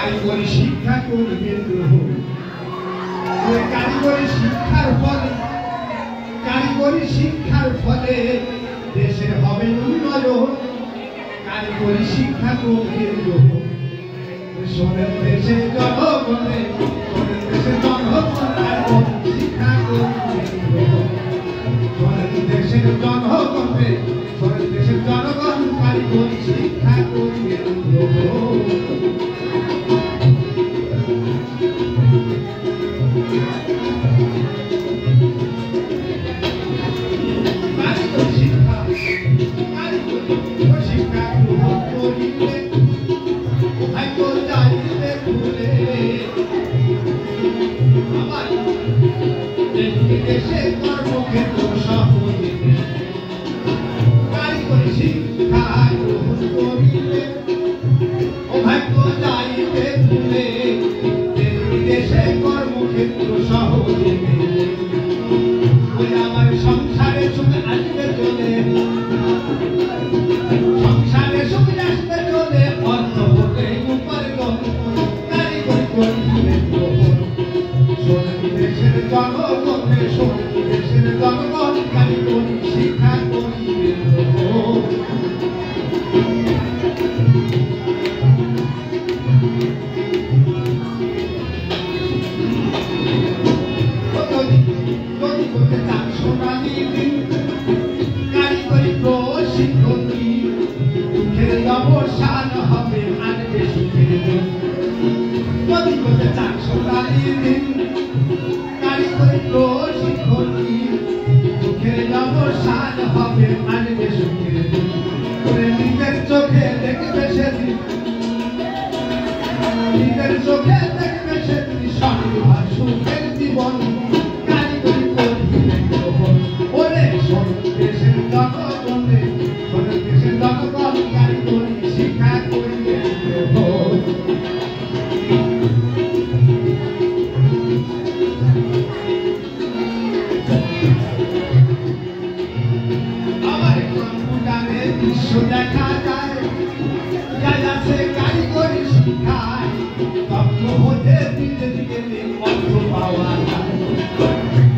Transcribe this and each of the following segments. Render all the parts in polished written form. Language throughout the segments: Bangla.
কারিগরি শিক্ষা করবেন গ্রহণ। কারিগরি শিক্ষার ফলে দেশের হবে উন্নয়ন। কারিগরি শিক্ষা করবেন গ্রহণ। শোনেন দেশের জনগণের কারিগরি শিক্ষা করবেন গ্রহণ। শোনেন দেশের জনগণ কারিগরি শিক্ষা করবেন গ্রহণ। দেশের কর্মক্ষেত্র সহজে কারিগরি শিক্ষা গ্রহণ করিলে ও ভাগ্য যাইতে ভুলে। দেশের কর্মক্ষেত্র সহজে আমার সংসারে সুখ আসবে চলে, সংসারে সুখ আসবে চলে, অর্থ হতে উপার্জন কারিগরি করিলে গ্রহণ। শোনেন দেশের জনগণের, শোনেন দেশের জনগণ কারিগরি শিক্ষা করিবে গ্রহণ। যদি করতে চান সোনালী দিন কারিগরি প্রশিক্ষণ দিন, দুঃখের অবসান হবে আনবে সুখের দিন। যদি করতে চান সোনালী দিন কারিগরি প্রশিক্ষণ দিন, দুঃখের অবসান হবে আনবে সুখের দিন। নিজের চোখে দেখবে সেদিন, নিজের চোখে দেখবে সেদিন সংসার সুখের জীবন কারিগরি করিবে গ্রহণ। ওরে শোনেন দেশের জনগণে, শোনেন দেশের জনগণ কারিগরি শিক্ষা করিবে গ্রহণ। আমার কম্পিউটারে দৃশ্য দেখা যায়, যাই আছে কারিগরি শিক্ষায়, তথ্য হতে বিদেশ গেলে অর্থ পাওয়া যায়।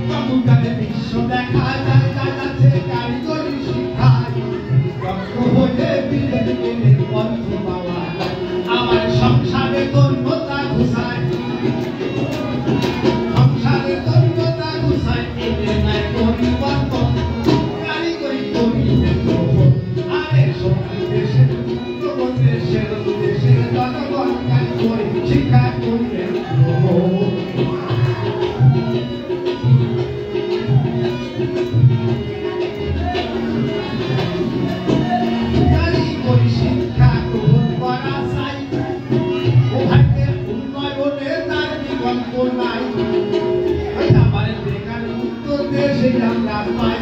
কম্পিউটারে দৃশ্য দেখা যায়, যাই আছে কারিগরি শিক্ষায়, তথ্য হতে বিদেশ গেলে অর্থ পাওয়া যায়। আমার সংসারে দৈন্যতা ঘুষায়, সংসারে দৈন্যতা ঘুষায়, এতে নাই পরিবর্তন কারিগরি করিবে গ্রহণ। আরে শোনেন দেশের জনগণ কারিগরি শিক্ষা করিবে গ্রহণ। কারিগরি শিক্ষা গ্রহণ করা চাই, ও ভাগ্যের উন্নয়নে তার বিকল্প নাই। আমার বেকার উত্তর দেশে আমরা পাই।